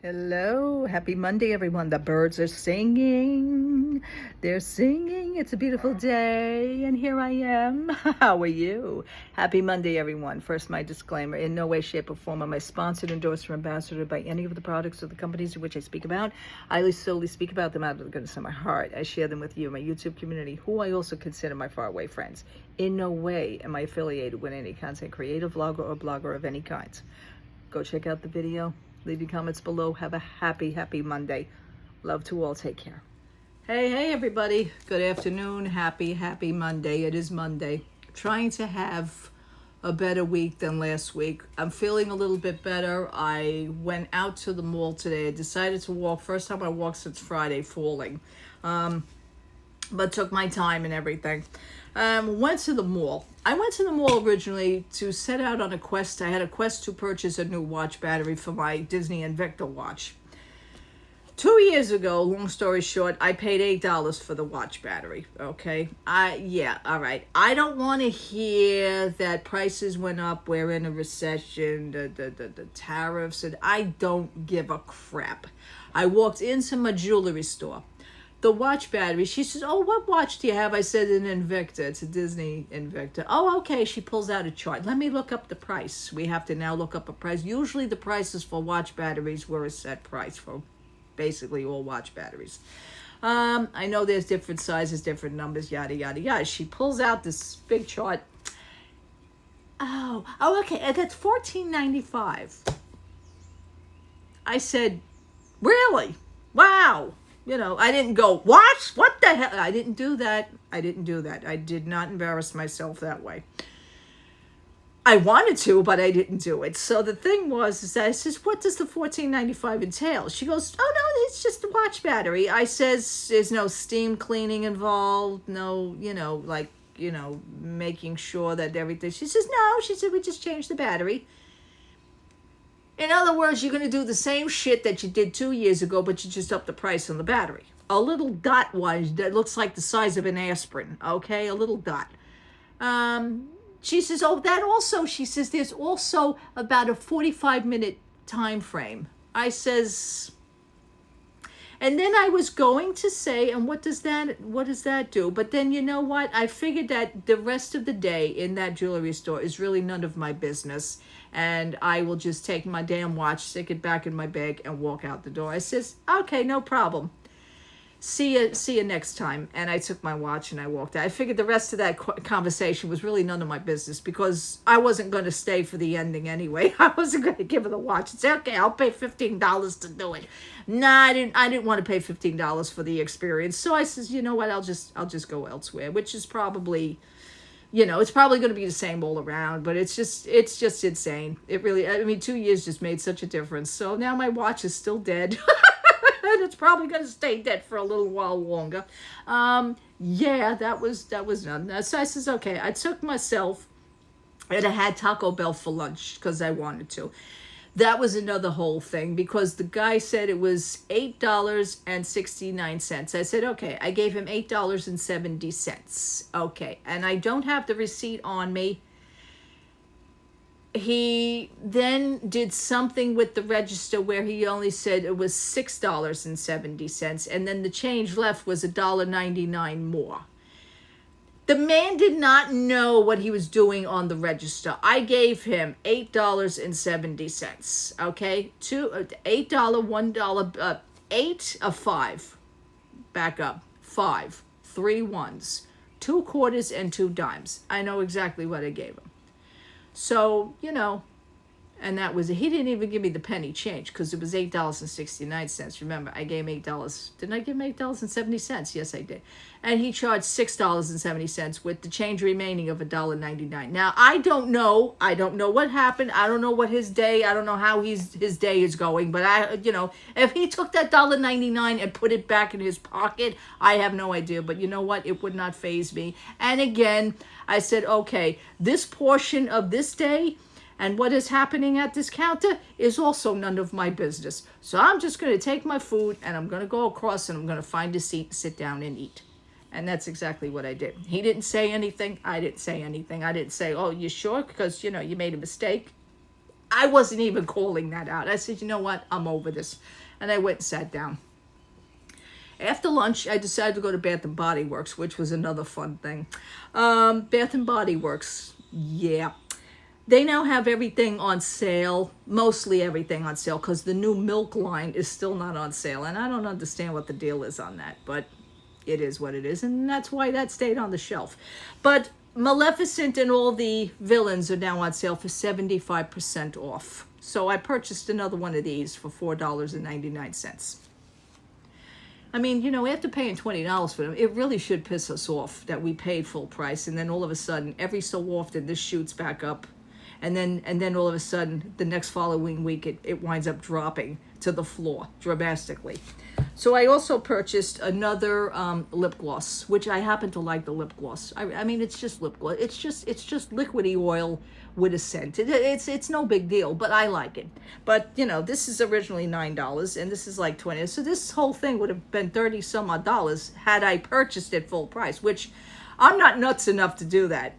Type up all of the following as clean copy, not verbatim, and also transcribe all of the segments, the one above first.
Hello, happy Monday, everyone. The birds are singing. They're singing. It's a beautiful day, and here I am. How are you? Happy Monday, everyone. First, my disclaimer: in no way, shape, or form am I sponsored, endorsed, or ambassador by any of the products or the companies in which I speak about. I solely speak about them out of the goodness of my heart. I share them with you, my YouTube community, who I also consider my faraway friends. In no way am I affiliated with any content creator, vlogger, or blogger of any kind. Go check out the video. Leave your comments below. Have a happy Monday. Love to all. Take care. Hey, everybody. Good afternoon. Happy Monday. It is Monday. Trying to have a better week than last week. I'm feeling a little bit better. I went out to the mall today. I decided to walk. First time I walked since Friday, falling. But took my time and everything. Went to the mall. I went to the mall originally to set out on a quest. I had a quest to purchase a new watch battery for my Disney Invicta watch. 2 years ago, long story short, I paid $8 for the watch battery. Okay, all right. I don't want to hear that prices went up. We're in a recession. The tariffs, and I don't give a crap. I walked into my jewelry store. The watch battery, she says, "Oh, what watch do you have?" I said, "An Invicta. It's a Disney Invicta." "Oh, okay." She pulls out a chart. "Let me look up the price." We have to now look up a price. Usually the prices for watch batteries were a set price for basically all watch batteries. I know there's different sizes, different numbers, yada, yada, yada. She pulls out this big chart. Oh, okay. And that's $14.95. I said, "Really? Wow." You know, I didn't go, "What? What the hell?" I didn't do that. I did not embarrass myself that way. I wanted to, but I didn't do it. So the thing was, is that I says, "What does the $14.95 entail?" She goes, "Oh, no, it's just a watch battery." I says, "There's no steam cleaning involved, no, making sure that everything." She says, "No." She said, "We just changed the battery." In other words, you're going to do the same shit that you did 2 years ago, but you just up the price on the battery. A little dot one that looks like the size of an aspirin, okay? A little dot. She says, "Oh, that also," she says, "there's also about a 45-minute time frame." I says, and then I was going to say, and what does that do? But then, you know what? I figured that the rest of the day in that jewelry store is really none of my business. And I will just take my damn watch, stick it back in my bag, and walk out the door. I says, "Okay, no problem. See you next time." And I took my watch and I walked out. I figured the rest of that conversation was really none of my business because I wasn't going to stay for the ending anyway. I wasn't going to give her the watch and say, "Okay, I'll pay $15 to do it." Nah, I didn't want to pay $15 for the experience. So I says, "You know what? I'll just go elsewhere," which is probably, it's probably going to be the same all around, but it's just insane. It really, 2 years just made such a difference. So now my watch is still dead. And it's probably going to stay dead for a little while longer. That was none. So I says, okay, I took myself, and I had Taco Bell for lunch because I wanted to. That was another whole thing because the guy said it was $8.69. I said, okay. I gave him $8.70. Okay. And I don't have the receipt on me. He then did something with the register where he only said it was $6.70. And then the change left was $1.99 more. The man did not know what he was doing on the register. I gave him $8.70. Okay, $8, $1, 8 of 5. Back up, 5, 3 ones, 2 quarters, and 2 dimes. I know exactly what I gave him. So and that was it. He didn't even give me the penny change because it was $8.69. Remember, I gave him $8. Didn't I give him $8.70? Yes, I did. And he charged $6.70 with the change remaining of $1.99. Now, I don't know. I don't know what happened. I don't know what his day. I don't know how his day is going. But if he took that $1.99 and put it back in his pocket, I have no idea. But you know what? It would not faze me. And again, I said, okay, this portion of this day and what is happening at this counter is also none of my business. So I'm just going to take my food and I'm going to go across and I'm going to find a seat, sit down and eat. And that's exactly what I did. He didn't say anything. I didn't say anything. I didn't say, "Oh, you sure? Because, you made a mistake." I wasn't even calling that out. I said, you know what? I'm over this. And I went and sat down. After lunch, I decided to go to Bath and Body Works, which was another fun thing. Bath and Body Works, yeah. They now have everything on sale, mostly everything on sale, because the new milk line is still not on sale. And I don't understand what the deal is on that, but it is what it is. And that's why that stayed on the shelf. But Maleficent and all the villains are now on sale for 75% off. So I purchased another one of these for $4.99. I mean, you know, after paying $20 for them, it really should piss us off that we paid full price, and then all of a sudden, every so often, this shoots back up, and then all of a sudden, the next following week, it winds up dropping to the floor dramatically. So I also purchased another lip gloss, which I happen to like the lip gloss. I mean, it's just lip gloss. It's just liquidy oil with a scent. It's no big deal, but I like it. But you know, this is originally $9, and this is like $20. So this whole thing would have been $30 some odd had I purchased it full price, which I'm not nuts enough to do that.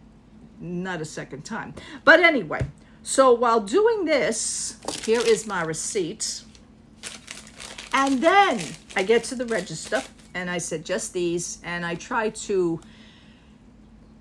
Not a second time. But anyway, so while doing this, here is my receipt. And then I get to the register, and I said, just these, and I try to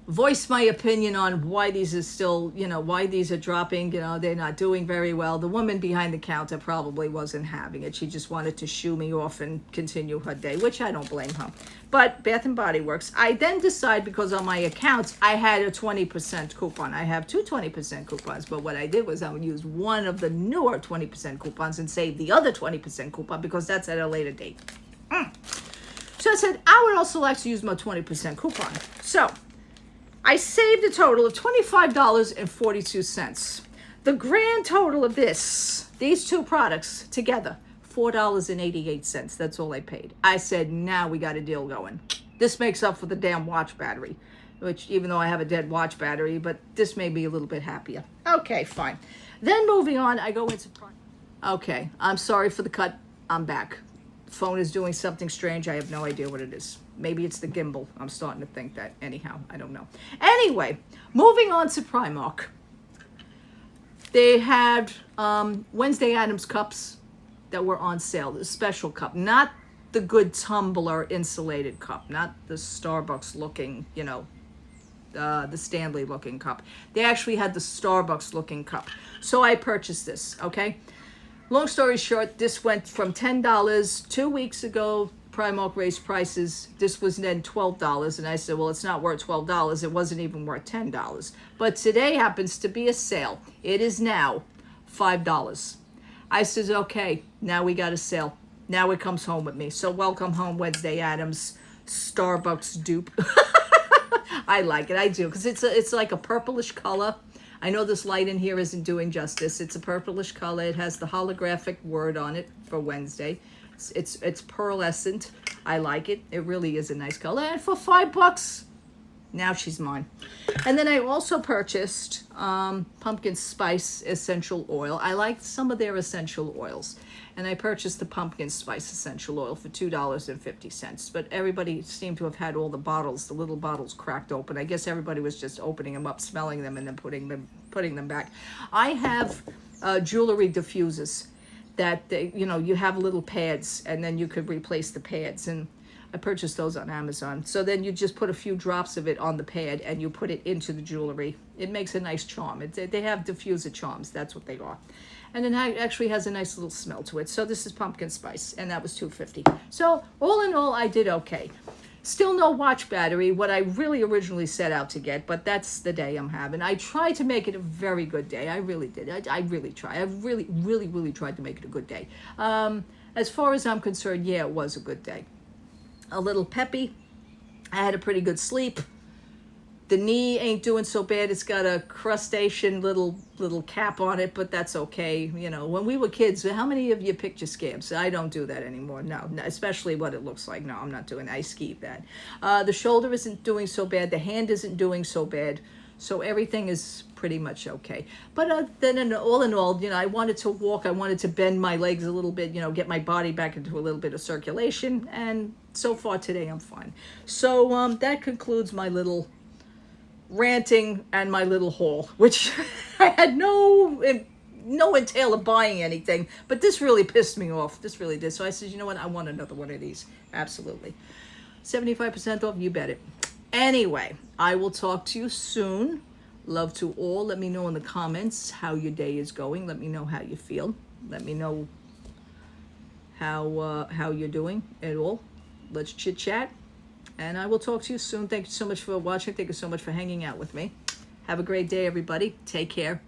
voice my opinion on why these are still, you know, why these are dropping, you know, they're not doing very well. The woman behind the counter probably wasn't having it. She just wanted to shoo me off and continue her day, which I don't blame her. But Bath and Body Works, I then decide, because on my accounts, I had a 20% coupon. I have two 20% coupons, but what I did was I would use one of the newer 20% coupons and save the other 20% coupon, because that's at a later date. So I said, I would also like to use my 20% coupon. So I saved a total of $25.42. The grand total of these two products together, $4.88. That's all I paid. I said, now we got a deal going. This makes up for the damn watch battery, which, even though I have a dead watch battery, but this made me a little bit happier. Okay, fine. Then moving on, I go into... Okay, I'm sorry for the cut. I'm back. The phone is doing something strange. I have no idea what it is. Maybe it's the gimbal. I'm starting to think that. Anyhow, I don't know. Anyway, moving on to Primark. They had Wednesday Addams cups that were on sale. The special cup. Not the good tumbler insulated cup. Not the Starbucks looking, you know, the Stanley looking cup. They actually had the Starbucks looking cup. So I purchased this, okay? Long story short, this went from $10 2 weeks ago. Primark raised prices. This was then $12, and I said, well, it's not worth $12. It wasn't even worth $10. But today happens to be a sale. It is now $5. I said, okay, now we got a sale. Now it comes home with me. So welcome home, Wednesday Addams, Starbucks dupe. I like it. I do, because it's like a purplish color. I know this light in here isn't doing justice. It's a purplish color. It has the holographic word on it for Wednesday. It's pearlescent. I like it. It really is a nice color. And for $5, now she's mine. And then I also purchased pumpkin spice essential oil. I like some of their essential oils. And I purchased the pumpkin spice essential oil for $2.50. But everybody seemed to have had all the little bottles cracked open. I guess everybody was just opening them up, smelling them, and then putting them back. I have jewelry diffusers that you have little pads, and then you could replace the pads. And I purchased those on Amazon. So then you just put a few drops of it on the pad, and you put it into the jewelry. It makes a nice charm. They have diffuser charms. That's what they are. And it actually has a nice little smell to it. So this is pumpkin spice, and that was $2.50. So all in all, I did okay. Still no watch battery, what I really originally set out to get, but that's the day I'm having. I tried to make it a very good day. I really did. I really tried. I really tried to make it a good day. As far as I'm concerned, yeah, it was a good day. A little peppy. I had a pretty good sleep. The knee ain't doing so bad. It's got a crustacean little cap on it, but that's okay. You know, when we were kids, how many of you picture scabs? I don't do that anymore. No, especially what it looks like. No, I'm not doing that. I ski that. The shoulder isn't doing so bad. The hand isn't doing so bad. So everything is pretty much okay. But then all in all, I wanted to walk. I wanted to bend my legs a little bit, get my body back into a little bit of circulation. And so far today, I'm fine. So that concludes my little ranting and my little haul, which I had no no entail of buying anything, but this really pissed me off. This really did. So I said, you know what? I want another one of these. Absolutely. 75% off, you bet it. Anyway, I will talk to you soon. Love to all. Let me know in the comments how your day is going. Let me know how you feel. Let me know how you're doing at all. Let's chit chat, and I will talk to you soon. Thank you so much for watching. Thank you so much for hanging out with me. Have a great day, everybody. Take care.